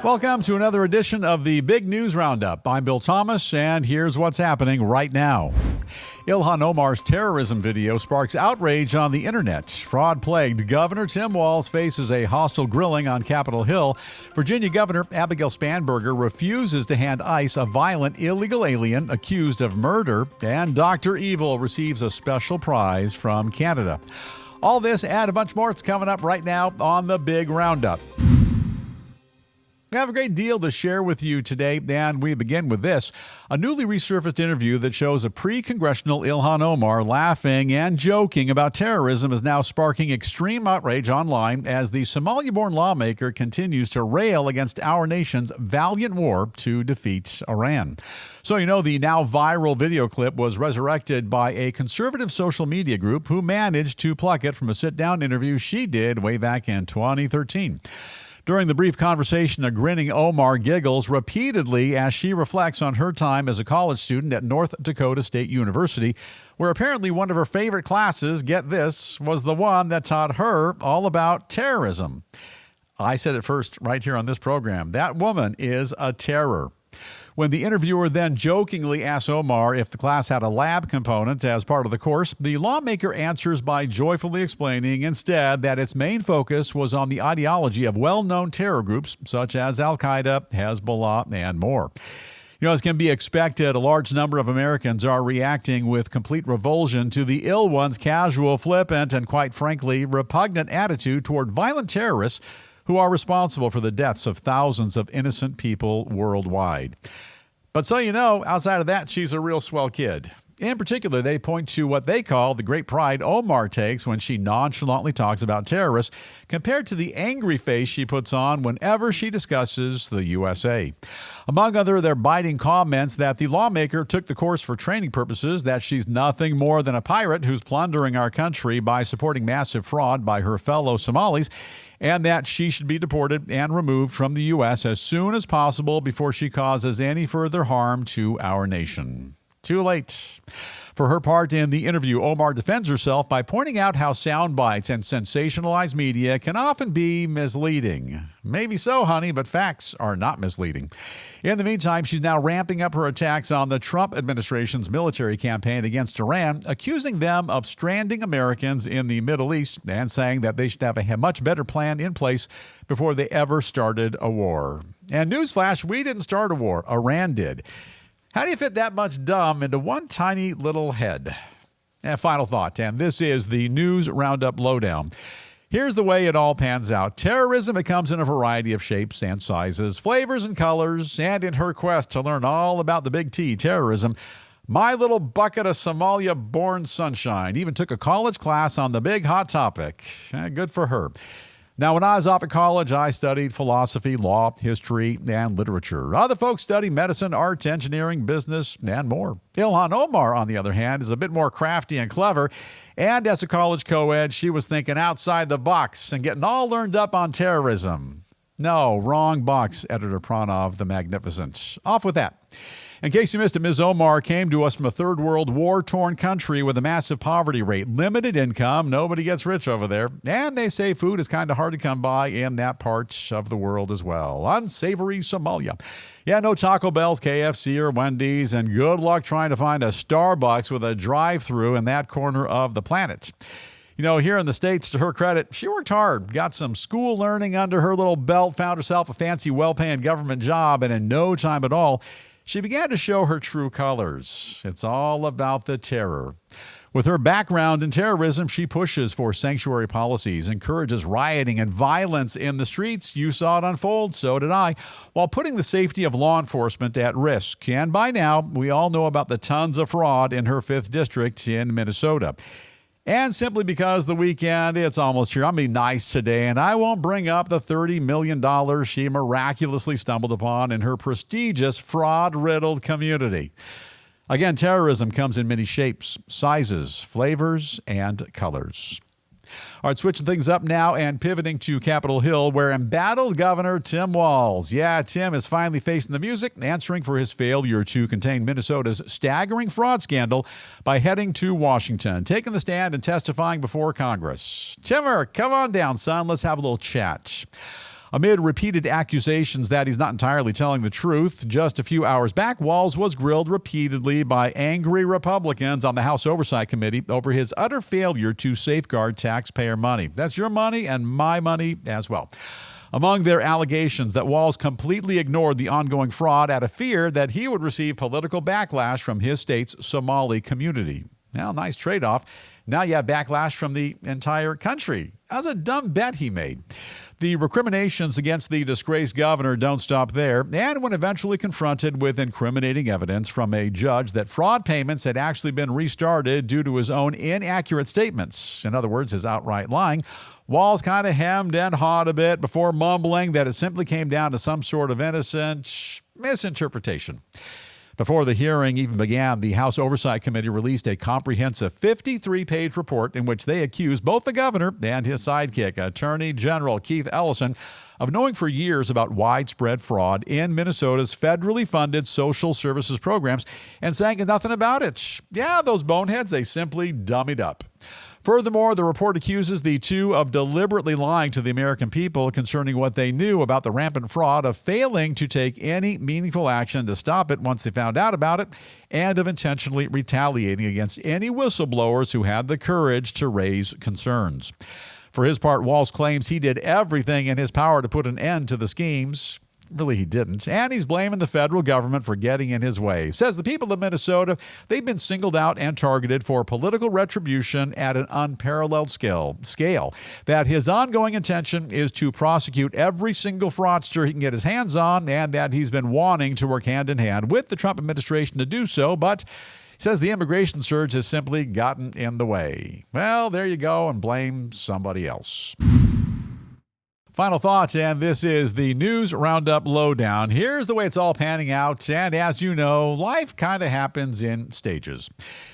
Welcome to another edition of the Big News Roundup. I'm Bill Thomas, and here's what's happening right now. Ilhan Omar's terrorism video sparks outrage on the internet. Fraud-plagued Governor Tim Walz faces a hostile grilling on Capitol Hill. Virginia Governor Abigail Spanberger refuses to hand ICE a violent illegal alien accused of murder. And Dr. Evil receives a special prize from Canada. All this and a bunch more, it's coming up right now on the Big Roundup. We have a great deal to share with you today, and we begin with this. A newly resurfaced interview that shows a pre-congressional Ilhan Omar laughing and joking about terrorism is now sparking extreme outrage online as the Somalia-born lawmaker continues to rail against our nation's valiant war to defeat Iran. So, the now viral video clip was resurrected by a conservative social media group who managed to pluck it from a sit-down interview she did way back in 2013. During the brief conversation, a grinning Omar giggles repeatedly as she reflects on her time as a college student at North Dakota State University, where apparently one of her favorite classes, get this, was the one that taught her all about terrorism. I said it first right here on this program. That woman is a terror. When the interviewer then jokingly asks Omar if the class had a lab component as part of the course, the lawmaker answers by joyfully explaining instead that its main focus was on the ideology of well-known terror groups such as Al-Qaeda, Hezbollah, and more. As can be expected, a large number of Americans are reacting with complete revulsion to the ill one's casual, flippant, and quite frankly, repugnant attitude toward violent terrorists who are responsible for the deaths of thousands of innocent people worldwide. But so outside of that, she's a real swell kid. In particular, they point to what they call the great pride Omar takes when she nonchalantly talks about terrorists, compared to the angry face she puts on whenever she discusses the USA. Among other their biting comments that the lawmaker took the course for training purposes, that she's nothing more than a pirate who's plundering our country by supporting massive fraud by her fellow Somalis, and that she should be deported and removed from the U.S. as soon as possible before she causes any further harm to our nation. Too late. For her part in the interview, Omar defends herself by pointing out how sound bites and sensationalized media can often be misleading. Maybe so, honey, but facts are not misleading. In the meantime, she's now ramping up her attacks on the Trump administration's military campaign against Iran, accusing them of stranding Americans in the Middle East and saying that they should have a much better plan in place before they ever started a war. And newsflash, we didn't start a war. Iran did. How do you fit that much dumb into one tiny little head? And final thought, and this is the News Roundup Lowdown. Here's the way it all pans out. Terrorism, it comes in a variety of shapes and sizes, flavors and colors, and in her quest to learn all about the big T, terrorism, my little bucket of Somalia-born sunshine even took a college class on the big hot topic. Good for her. Now, when I was off at college, I studied philosophy, law, history, and literature. Other folks study medicine, art, engineering, business, and more. Ilhan Omar, on the other hand, is a bit more crafty and clever. And as a college co-ed, she was thinking outside the box and getting all learned up on terrorism. No, wrong box, Editor Pranov the Magnificent. Off with that. In case you missed it, Ms. Omar came to us from a third world war-torn country with a massive poverty rate, limited income, nobody gets rich over there, and they say food is kind of hard to come by in that part of the world as well. Unsavory Somalia. Yeah, no Taco Bell's, KFC, or Wendy's, and good luck trying to find a Starbucks with a drive-thru in that corner of the planet. Here in the States, to her credit, she worked hard, got some school learning under her little belt, found herself a fancy, well-paying government job, and in no time at all, she began to show her true colors. It's all about the terror. With her background in terrorism, she pushes for sanctuary policies, encourages rioting and violence in the streets. You saw it unfold, so did I, while putting the safety of law enforcement at risk. And by now, we all know about the tons of fraud in her 5th district in Minnesota. And simply because the weekend, it's almost here, I'm being nice today, and I won't bring up the $30 million she miraculously stumbled upon in her prestigious, fraud-riddled community. Again, terrorism comes in many shapes, sizes, flavors, and colors. All right, switching things up now and pivoting to Capitol Hill, where embattled Governor Tim Walz. Yeah, Tim is finally facing the music, answering for his failure to contain Minnesota's staggering fraud scandal by heading to Washington, taking the stand and testifying before Congress. Timmer, come on down, son. Let's have a little chat. Amid repeated accusations that he's not entirely telling the truth, just a few hours back, Walz was grilled repeatedly by angry Republicans on the House Oversight Committee over his utter failure to safeguard taxpayer money. That's your money and my money as well. Among their allegations that Walz completely ignored the ongoing fraud out of fear that he would receive political backlash from his state's Somali community. Now, nice trade-off. Now you have backlash from the entire country. That was a dumb bet he made. The recriminations against the disgraced governor don't stop there. And when eventually confronted with incriminating evidence from a judge that fraud payments had actually been restarted due to his own inaccurate statements, in other words, his outright lying, Walz kind of hemmed and hawed a bit before mumbling that it simply came down to some sort of innocent misinterpretation. Before the hearing even began, the House Oversight Committee released a comprehensive 53-page report in which they accused both the governor and his sidekick, Attorney General Keith Ellison, of knowing for years about widespread fraud in Minnesota's federally funded social services programs and saying nothing about it. Yeah, those boneheads, they simply dummied up. Furthermore, the report accuses the two of deliberately lying to the American people concerning what they knew about the rampant fraud, of failing to take any meaningful action to stop it once they found out about it, and of intentionally retaliating against any whistleblowers who had the courage to raise concerns. For his part, Walz claims he did everything in his power to put an end to the schemes. Really, he didn't. And he's blaming the federal government for getting in his way. Says the people of Minnesota, they've been singled out and targeted for political retribution at an unparalleled scale. That his ongoing intention is to prosecute every single fraudster he can get his hands on, and that he's been wanting to work hand in hand with the Trump administration to do so, but says the immigration surge has simply gotten in the way. Well, there you go, and blame somebody else. Final thoughts, and this is the News Roundup Lowdown. Here's the way it's all panning out, and as you know, life kind of happens in stages.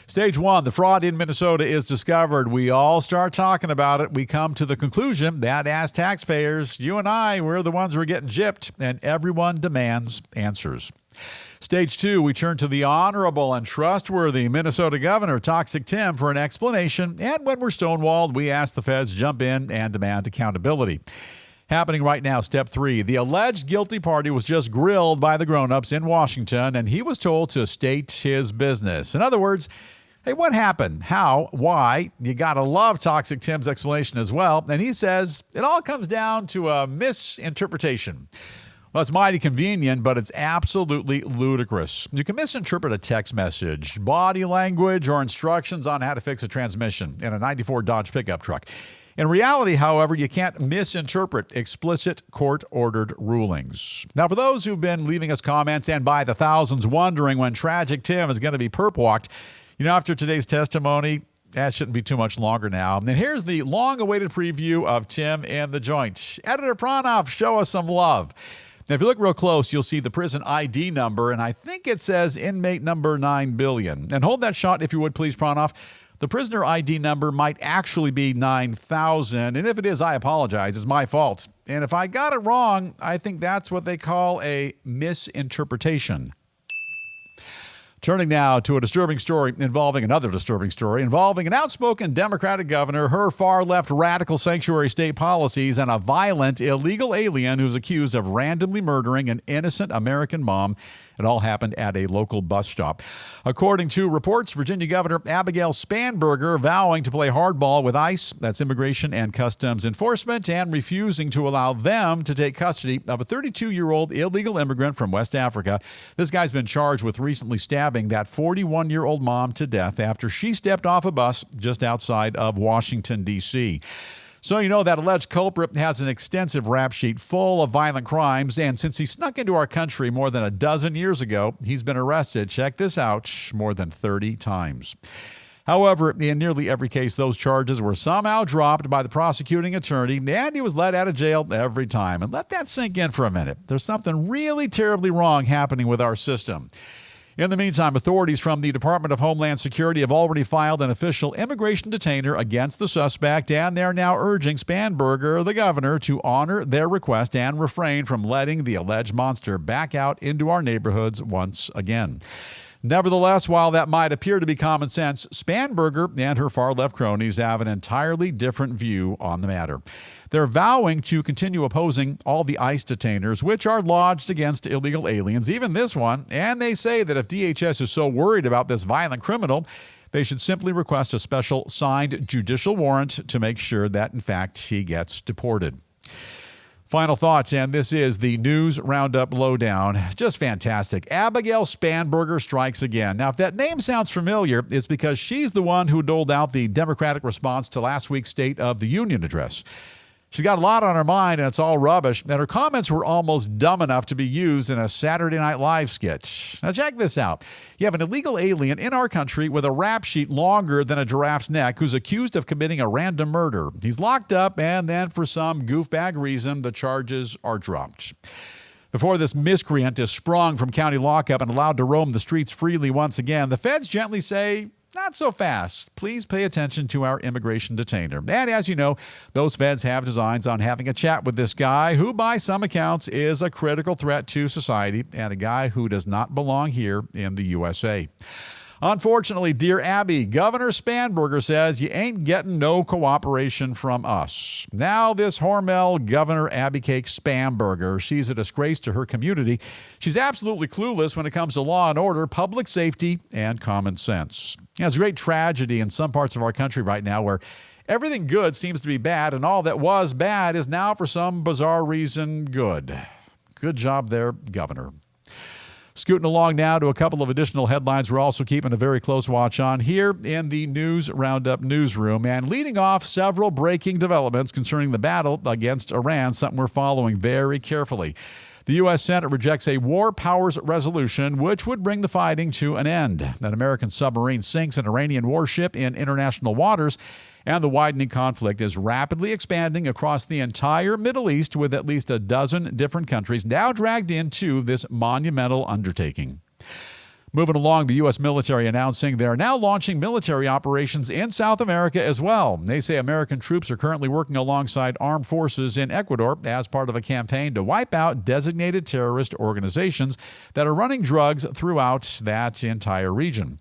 Stage one, the fraud in Minnesota is discovered. We all start talking about it. We come to the conclusion that as taxpayers, you and I, we're the ones who are getting gypped, and everyone demands answers. Stage two, we turn to the honorable and trustworthy Minnesota Governor Toxic Tim for an explanation, and when we're stonewalled, we ask the feds to jump in and demand accountability. Happening right now, step three. The alleged guilty party was just grilled by the grown-ups in Washington, and he was told to state his business. In other words, hey, what happened? How? Why? You got to love Toxic Tim's explanation as well. And he says it all comes down to a misinterpretation. Well, it's mighty convenient, but it's absolutely ludicrous. You can misinterpret a text message, body language, or instructions on how to fix a transmission in a 94 Dodge pickup truck. In reality, however, you can't misinterpret explicit court-ordered rulings. Now, for those who've been leaving us comments and by the thousands wondering when Tragic Tim is going to be perp-walked, after today's testimony, that shouldn't be too much longer now. And here's the long-awaited preview of Tim in the Joint. Editor Pranoff, show us some love. Now, if you look real close, you'll see the prison ID number, and I think it says inmate number 9 billion. And hold that shot, if you would, please, Pranoff. The prisoner ID number might actually be 9,000, and if it is, I apologize. It's my fault. And if I got it wrong, I think that's what they call a misinterpretation. Turning now to a disturbing story involving another disturbing story involving an outspoken Democratic governor, her far-left radical sanctuary state policies, and a violent illegal alien who's accused of randomly murdering an innocent American mom. It all happened at a local bus stop. According to reports, Virginia Governor Abigail Spanberger vowing to play hardball with ICE, that's Immigration and Customs Enforcement, and refusing to allow them to take custody of a 32-year-old illegal immigrant from West Africa. This guy's been charged with recently stabbing that 41-year-old mom to death after she stepped off a bus just outside of Washington, D.C. So that alleged culprit has an extensive rap sheet full of violent crimes, and since he snuck into our country more than a dozen years ago, he's been arrested, check this out, more than 30 times. However, in nearly every case, those charges were somehow dropped by the prosecuting attorney, and he was let out of jail every time. And let that sink in for a minute. There's something really terribly wrong happening with our system. In the meantime, authorities from the Department of Homeland Security have already filed an official immigration detainer against the suspect, and they're now urging Spanberger, the governor, to honor their request and refrain from letting the alleged monster back out into our neighborhoods once again. Nevertheless, while that might appear to be common sense, Spanberger and her far-left cronies have an entirely different view on the matter. They're vowing to continue opposing all the ICE detainers, which are lodged against illegal aliens, even this one, and they say that if DHS is so worried about this violent criminal, they should simply request a special signed judicial warrant to make sure that, in fact, he gets deported. Final thoughts, and this is the News Roundup Lowdown. Just fantastic. Abigail Spanberger strikes again. Now, if that name sounds familiar, it's because she's the one who doled out the Democratic response to last week's State of the Union address. She's got a lot on her mind, and it's all rubbish, and her comments were almost dumb enough to be used in a Saturday Night Live skit. Now, check this out. You have an illegal alien in our country with a rap sheet longer than a giraffe's neck who's accused of committing a random murder. He's locked up, and then for some goofbag reason, the charges are dropped. Before this miscreant is sprung from county lockup and allowed to roam the streets freely once again, the feds gently say, not so fast. Please pay attention to our immigration detainer. And as you know, those feds have designs on having a chat with this guy who, by some accounts, is a critical threat to society and a guy who does not belong here in the USA. Unfortunately, dear Abby, Governor Spanberger says you ain't getting no cooperation from us. Now this Hormel Governor Abby Cake Spanberger, she's a disgrace to her community. She's absolutely clueless when it comes to law and order, public safety, and common sense. It's a great tragedy in some parts of our country right now where everything good seems to be bad, and all that was bad is now, for some bizarre reason, good. Good job there, Governor. Scooting along now to a couple of additional headlines we're also keeping a very close watch on here in the News Roundup newsroom. And leading off, several breaking developments concerning the battle against Iran, something we're following very carefully. The U.S. Senate rejects a war powers resolution which would bring the fighting to an end. An American submarine sinks an Iranian warship in international waters, and the widening conflict is rapidly expanding across the entire Middle East, with at least a dozen different countries now dragged into this monumental undertaking. Moving along, the U.S. military announcing they're now launching military operations in South America as well. They say American troops are currently working alongside armed forces in Ecuador as part of a campaign to wipe out designated terrorist organizations that are running drugs throughout that entire region.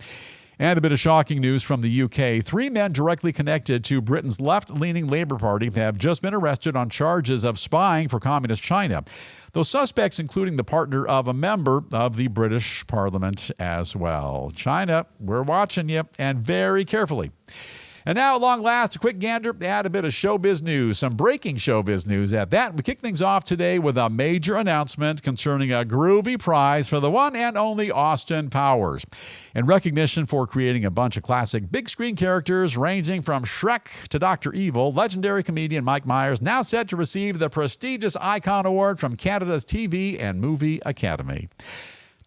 And a bit of shocking news from the UK. 3 men directly connected to Britain's left-leaning Labour Party have just been arrested on charges of spying for Communist China. Those suspects including the partner of a member of the British Parliament as well. China, we're watching you, and very carefully. And now, at long last, a quick gander at a bit of showbiz news, some breaking showbiz news at that. We kick things off today with a major announcement concerning a groovy prize for the one and only Austin Powers. In recognition for creating a bunch of classic big screen characters ranging from Shrek to Dr. Evil, legendary comedian Mike Myers now set to receive the prestigious Icon Award from Canada's TV and Movie Academy.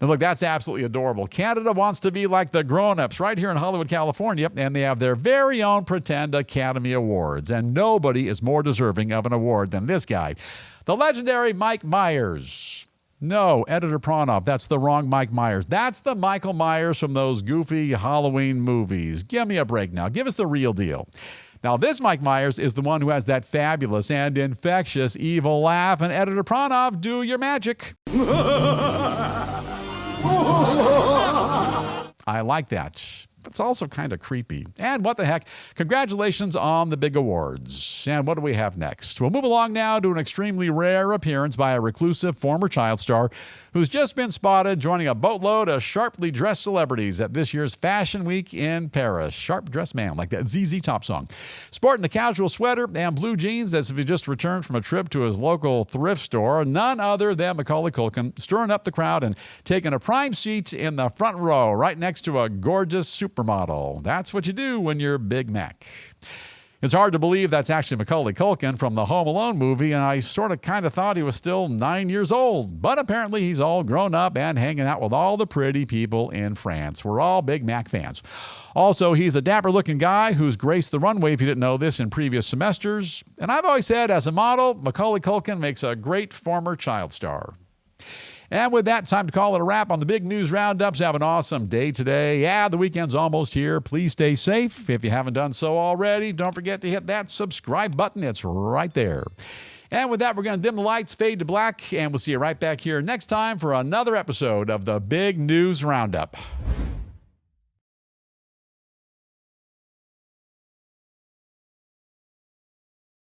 Now, look, that's absolutely adorable. Canada wants to be like the grown-ups right here in Hollywood, California, and they have their very own pretend Academy Awards. And nobody is more deserving of an award than this guy, the legendary Mike Myers. No, Editor Pronoff, that's the wrong Mike Myers. That's the Michael Myers from those goofy Halloween movies. Give me a break now. Give us the real deal. Now, this Mike Myers is the one who has that fabulous and infectious evil laugh. And Editor Pronoff, do your magic. I like that. It's also kind of creepy. And what the heck, congratulations on the big awards. And what do we have next? We'll move along now to an extremely rare appearance by a reclusive former child star who's just been spotted joining a boatload of sharply dressed celebrities at this year's Fashion Week in Paris. Sharp dressed man, like that ZZ Top song. Sporting the casual sweater and blue jeans as if he just returned from a trip to his local thrift store. None other than Macaulay Culkin, stirring up the crowd and taking a prime seat in the front row right next to a gorgeous supermodel. That's what you do when you're Big Mac. It's hard to believe that's actually Macaulay Culkin from the Home Alone movie, and I sort of kind of thought he was still 9 years old. But apparently he's all grown up and hanging out with all the pretty people in France. We're all Big Mac fans. Also, he's a dapper-looking guy who's graced the runway, if you didn't know this, in previous semesters. And I've always said, as a model, Macaulay Culkin makes a great former child star. And with that, time to call it a wrap on the big news roundups. Have an awesome day today. Yeah, the weekend's almost here. Please stay safe. If you haven't done so already, don't forget to hit that subscribe button. It's right there. And with that, we're going to dim the lights, fade to black, and we'll see you right back here next time for another episode of the Big News Roundup.